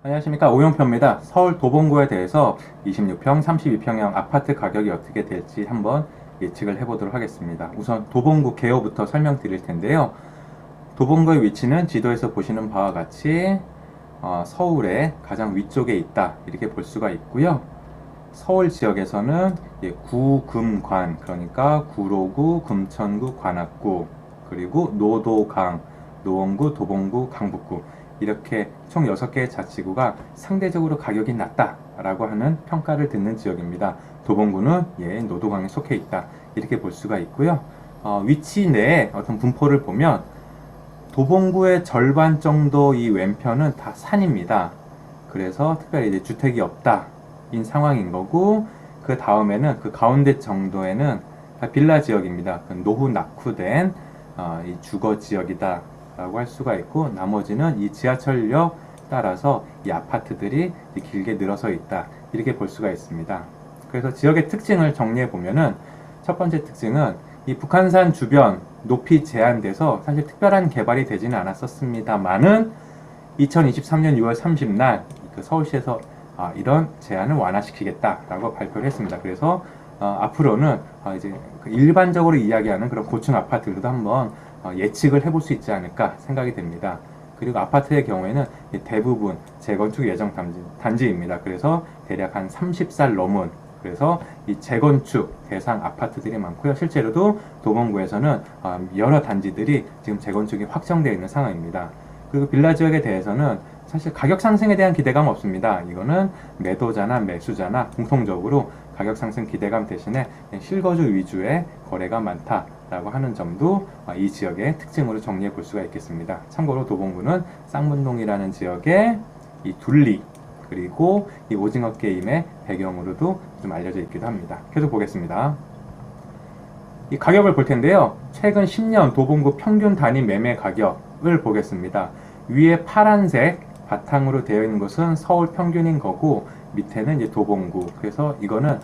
안녕하십니까, 오용표입니다. 서울 도봉구에 대해서 26평, 32평형 아파트 가격이 어떻게 될지 한번 예측을 해보도록 하겠습니다. 우선 도봉구 개요부터 설명드릴 텐데요. 도봉구의 위치는 지도에서 보시는 바와 같이 서울의 가장 위쪽에 있다, 이렇게 볼 수가 있고요. 서울 지역에서는 구금관, 그러니까 구로구, 금천구, 관악구, 그리고 노도강, 노원구, 도봉구, 강북구, 이렇게 총 6개의 자치구가 상대적으로 가격이 낮다라고 하는 평가를 듣는 지역입니다. 도봉구는 노도강에 속해 있다, 이렇게 볼 수가 있고요. 위치 내에 어떤 분포를 보면 도봉구의 절반 정도 이 왼편은 다 산입니다. 그래서 특별히 이제 주택이 없다 인 상황인 거고, 그 다음에는 그 가운데 정도에는 다 빌라 지역입니다. 노후 낙후된 이 주거 지역이다 라고 할 수가 있고, 나머지는 이 지하철역 따라서 이 아파트들이 길게 늘어서 있다, 이렇게 볼 수가 있습니다. 그래서 지역의 특징을 정리해 보면은, 첫 번째 특징은 이 북한산 주변 높이 제한돼서 사실 특별한 개발이 되지는 않았었습니다만은 2023년 6월 30날 그 서울시에서 이런 제한을 완화시키겠다라고 발표를 했습니다. 그래서 앞으로는 이제 일반적으로 이야기하는 그런 고층 아파트들도 한번 예측을 해볼 수 있지 않을까 생각이 됩니다. 그리고 아파트의 경우에는 대부분 재건축 예정 단지입니다. 그래서 대략 한 30살 넘은, 그래서 이 재건축 대상 아파트들이 많고요. 실제로도 도봉구에서는 여러 단지들이 지금 재건축이 확정되어 있는 상황입니다. 그리고 빌라 지역에 대해서는 사실 가격 상승에 대한 기대감 없습니다. 이거는 매도자나 매수자나 공통적으로 가격 상승 기대감 대신에 실거주 위주의 거래가 많다라고 하는 점도 이 지역의 특징으로 정리해 볼 수가 있겠습니다. 참고로 도봉구는 쌍문동이라는 지역의 이 둘리, 그리고 이 오징어 게임의 배경으로도 좀 알려져 있기도 합니다. 계속 보겠습니다. 이 가격을 볼 텐데요. 최근 10년 도봉구 평균 단위 매매 가격을 보겠습니다. 위에 파란색 바탕으로 되어 있는 것은 서울 평균인 거고, 밑에는 이제 도봉구. 그래서 이거는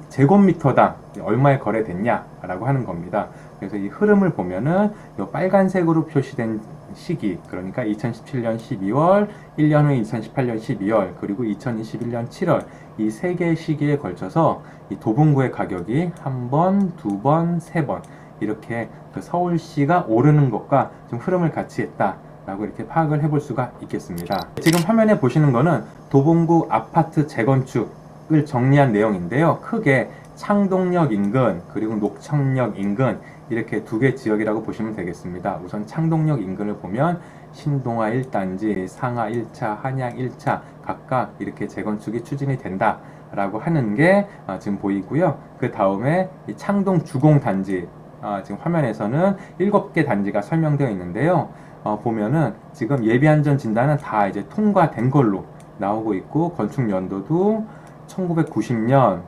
제곱미터당 얼마에 거래됐냐라고 하는 겁니다. 그래서 이 흐름을 보면은 이 빨간색으로 표시된 시기, 그러니까 2017년 12월, 1년 후 2018년 12월, 그리고 2021년 7월, 이 세 개의 시기에 걸쳐서 이 도봉구의 가격이 한 번, 두 번, 세 번 이렇게 그 서울시가 오르는 것과 좀 흐름을 같이 했다 라고 이렇게 파악을 해볼 수가 있겠습니다. 지금 화면에 보시는 거는 도봉구 아파트 재건축을 정리한 내용인데요. 크게 창동역 인근, 그리고 녹청역 인근, 이렇게 두 개 지역이라고 보시면 되겠습니다. 우선 창동역 인근을 보면 신동아 1단지, 상하 1차, 한양 1차 각각 이렇게 재건축이 추진이 된다 라고 하는 게 지금 보이고요. 그 다음에 이 창동 주공단지, 지금 화면에서는 7개 단지가 설명되어 있는데요. 보면은 지금 예비안전 진단은 다 이제 통과된 걸로 나오고 있고, 건축 연도도 1990년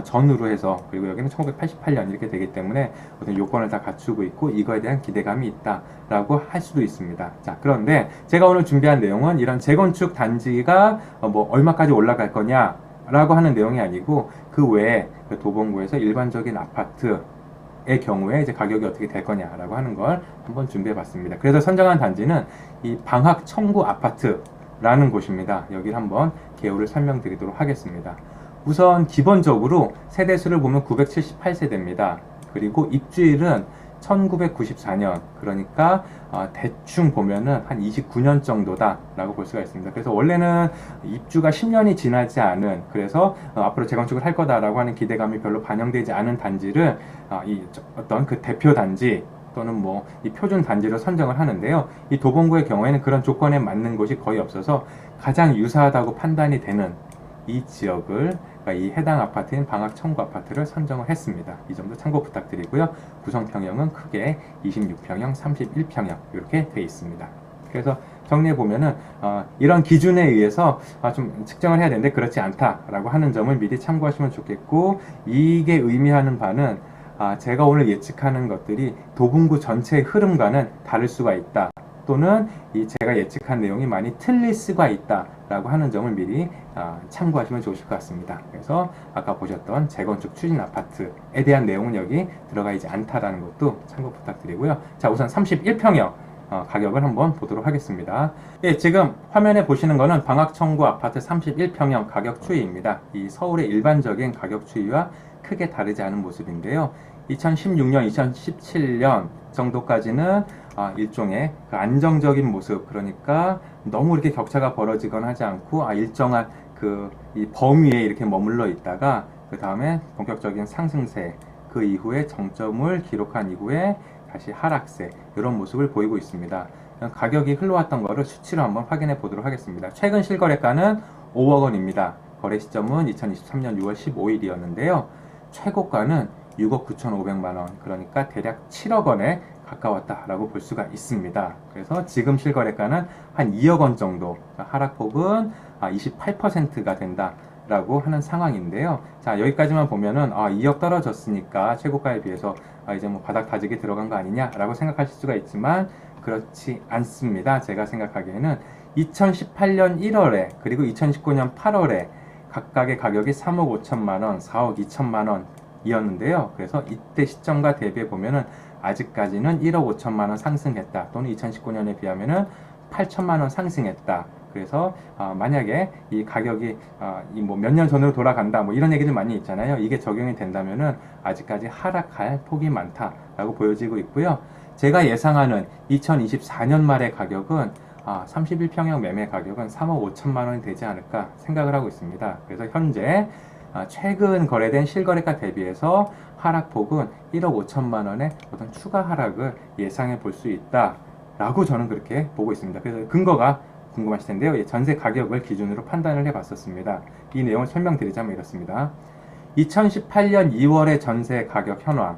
전후로 해서, 그리고 여기는 1988년 이렇게 되기 때문에 어떤 요건을 다 갖추고 있고, 이거에 대한 기대감이 있다라고 할 수도 있습니다. 자, 그런데 제가 오늘 준비한 내용은 이런 재건축 단지가 뭐 얼마까지 올라갈 거냐라고 하는 내용이 아니고, 그 외에 도봉구에서 일반적인 아파트 의 경우에 이제 가격이 어떻게 될 거냐라고 하는 걸 한번 준비해 봤습니다. 그래서 선정한 단지는 이 방학 청구 아파트라는 곳입니다. 여기를 한번 개요를 설명드리도록 하겠습니다. 우선 기본적으로 세대수를 보면 978세대입니다. 그리고 입주일은 1994년, 그러니까 대충 보면은 한 29년 정도다 라고 볼 수가 있습니다. 그래서 원래는 입주가 10년이 지나지 않은, 그래서 앞으로 재건축을 할 거다라고 하는 기대감이 별로 반영되지 않은 단지를 이 어떤 그 대표 단지 또는 뭐 이 표준 단지로 선정을 하는데요. 이 도봉구의 경우에는 그런 조건에 맞는 곳이 거의 없어서 가장 유사하다고 판단이 되는 이 지역을, 그러니까 이 해당 아파트인 방학 청구 아파트를 선정을 했습니다. 이 점도 참고 부탁드리고요. 구성평형은 크게 26평형, 31평형 이렇게 되어 있습니다. 그래서 정리해 보면은 이런 기준에 의해서 좀 측정을 해야 되는데 그렇지 않다라고 하는 점을 미리 참고하시면 좋겠고, 이게 의미하는 바는 제가 오늘 예측하는 것들이 도봉구 전체의 흐름과는 다를 수가 있다, 또는 이 제가 예측한 내용이 많이 틀릴 수가 있다라고 하는 점을 미리 참고하시면 좋으실 것 같습니다. 그래서 아까 보셨던 재건축 추진 아파트에 대한 내용은 여기 들어가 있지 않다라는 것도 참고 부탁드리고요. 자, 우선 31평형 가격을 한번 보도록 하겠습니다. 예, 지금 화면에 보시는 거는 방학청구 아파트 31평형 가격 추이입니다. 이 서울의 일반적인 가격 추이와 크게 다르지 않은 모습인데요. 2016년, 2017년 정도까지는 일종의 그 안정적인 모습, 그러니까 너무 이렇게 격차가 벌어지거나 하지 않고 일정한 이 범위에 이렇게 머물러 있다가 그 다음에 본격적인 상승세, 그 이후에 정점을 기록한 이후에 다시 하락세, 이런 모습을 보이고 있습니다. 가격이 흘러왔던 거를 수치로 한번 확인해 보도록 하겠습니다. 최근 실거래가는 5억 원입니다. 거래 시점은 2023년 6월 15일이었는데요. 최고가는 6억 9,500만 원, 그러니까 대략 7억 원에 가까웠다라고 볼 수가 있습니다. 그래서 지금 실거래가는 한 2억 원 정도, 하락폭은 28%가 된다라고 하는 상황인데요. 자, 여기까지만 보면은 2억 떨어졌으니까 최고가에 비해서 이제 뭐 바닥 다지기 들어간 거 아니냐라고 생각하실 수가 있지만 그렇지 않습니다. 제가 생각하기에는 2018년 1월에 그리고 2019년 8월에 각각의 가격이 3억 5천만 원, 4억 2천만 원 이었는데요. 그래서 이때 시점과 대비해 보면은 아직까지는 1억 5천만 원 상승했다. 또는 2019년에 비하면은 8천만 원 상승했다. 그래서 만약에 이 가격이 뭐 몇 년 전으로 돌아간다, 뭐 이런 얘기들 많이 있잖아요. 이게 적용이 된다면은 아직까지 하락할 폭이 많다라고 보여지고 있고요. 제가 예상하는 2024년 말의 가격은 31평형 매매 가격은 3억 5천만 원이 되지 않을까 생각을 하고 있습니다. 그래서 현재 최근 거래된 실거래가 대비해서 하락폭은 1억 5천만 원의 어떤 추가 하락을 예상해 볼 수 있다라고 저는 그렇게 보고 있습니다. 그래서 근거가 궁금하실 텐데요. 전세 가격을 기준으로 판단을 해 봤었습니다. 이 내용을 설명드리자면 이렇습니다. 2018년 2월의 전세 가격 현황,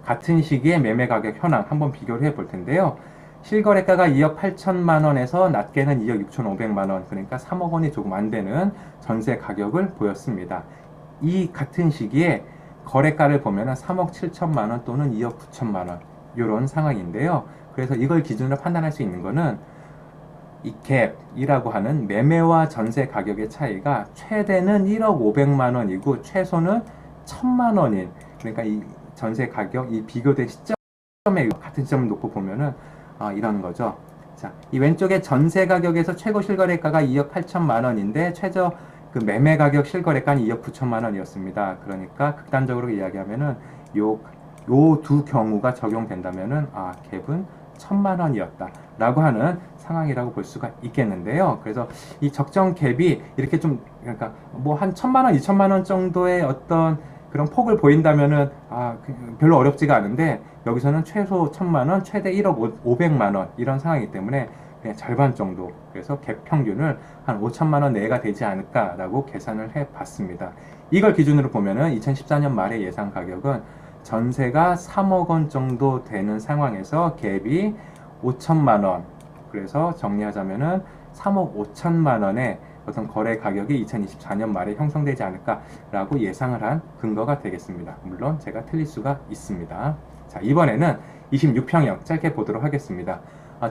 같은 시기의 매매 가격 현황 한번 비교를 해 볼 텐데요. 실거래가가 2억 8천만 원에서 낮게는 2억 6천5백만 원, 그러니까 3억 원이 조금 안 되는 전세 가격을 보였습니다. 이 같은 시기에 거래가를 보면 3억 7천만 원 또는 2억 9천만 원 이런 상황인데요. 그래서 이걸 기준으로 판단할 수 있는 거는 이 갭이라고 하는 매매와 전세 가격의 차이가 최대는 1억 5백만 원이고 최소는 1천만 원인, 그러니까 이 전세 가격, 이 비교된 시점에 같은 시점을 놓고 보면은 이런 거죠. 자, 이 왼쪽에 전세 가격에서 최고 실거래가가 2억 8천만 원인데 최저 그 매매 가격 실거래가는 2억 9천만 원이었습니다. 그러니까 극단적으로 이야기하면은 요 두 경우가 적용된다면은 갭은 1천만 원이었다라고 하는 상황이라고 볼 수가 있겠는데요. 그래서 이 적정 갭이 이렇게 좀, 그러니까 뭐 한 1천만 원, 2천만 원 정도의 어떤 그런 폭을 보인다면은 별로 어렵지가 않은데 여기서는 최소 1천만 원, 최대 1억 5백만 원 이런 상황이기 때문에 그냥 절반 정도, 그래서 갭 평균을 한 5천만 원 내가 되지 않을까라고 계산을 해 봤습니다. 이걸 기준으로 보면은 2014년 말의 예상 가격은 전세가 3억 원 정도 되는 상황에서 갭이 5천만 원, 그래서 정리하자면은 3억 5천만 원의 어떤 거래 가격이 2024년 말에 형성되지 않을까라고 예상을 한 근거가 되겠습니다. 물론 제가 틀릴 수가 있습니다. 자, 이번에는 26평형 짧게 보도록 하겠습니다.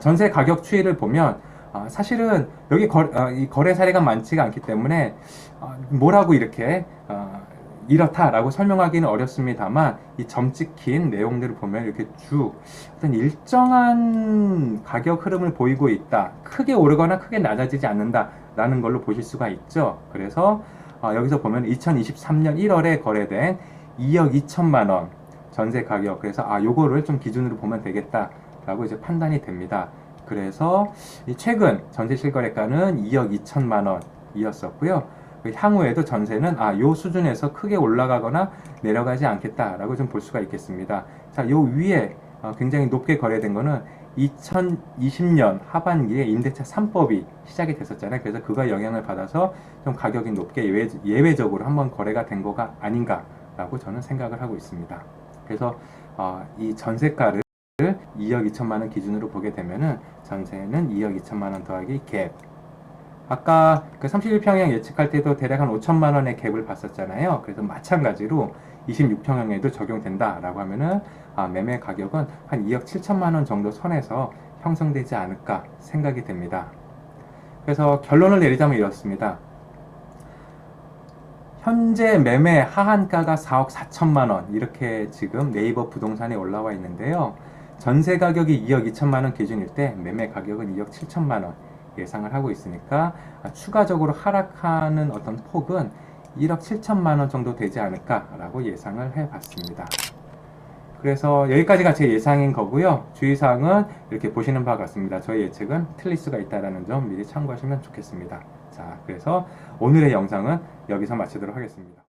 전세 가격 추이를 보면 사실은 여기 이 거래 사례가 많지가 않기 때문에 뭐라고 이렇게 이렇다라고 설명하기는 어렵습니다만 이 점 찍힌 내용들을 보면 이렇게 쭉 어떤 일정한 가격 흐름을 보이고 있다. 크게 오르거나 크게 낮아지지 않는다라는 걸로 보실 수가 있죠. 그래서 여기서 보면 2023년 1월에 거래된 2억 2천만 원 전세 가격, 그래서 요거를 좀 기준으로 보면 되겠다라고 이제 판단이 됩니다. 그래서 최근 전세 실거래가는 2억 2천만 원이었었고요. 향후에도 전세는 요 수준에서 크게 올라가거나 내려가지 않겠다라고 좀 볼 수가 있겠습니다. 자, 요 위에 굉장히 높게 거래된 거는 2020년 하반기에 임대차 3법이 시작이 됐었잖아요. 그래서 그가 영향을 받아서 좀 가격이 높게 예외적으로 한번 거래가 된 거가 아닌가라고 저는 생각을 하고 있습니다. 그래서 이 전세가를 2억 2천만 원 기준으로 보게 되면은 전세는 2억 2천만 원 더하기 갭, 아까 그 31평형 예측할 때도 대략 한 5천만 원의 갭을 봤었잖아요. 그래서 마찬가지로 26평형에도 적용된다라고 하면은 매매 가격은 한 2억 7천만 원 정도 선에서 형성되지 않을까 생각이 됩니다. 그래서 결론을 내리자면 이렇습니다. 현재 매매 하한가가 4억 4천만 원 이렇게 지금 네이버 부동산에 올라와 있는데요. 전세 가격이 2억 2천만 원 기준일 때 매매 가격은 2억 7천만 원 예상을 하고 있으니까 추가적으로 하락하는 어떤 폭은 1억 7천만 원 정도 되지 않을까라고 예상을 해봤습니다. 그래서 여기까지가 제 예상인 거고요. 주의사항은 이렇게 보시는 바와 같습니다. 저희 예측은 틀릴 수가 있다는 점 미리 참고하시면 좋겠습니다. 자, 그래서 오늘의 영상은 여기서 마치도록 하겠습니다.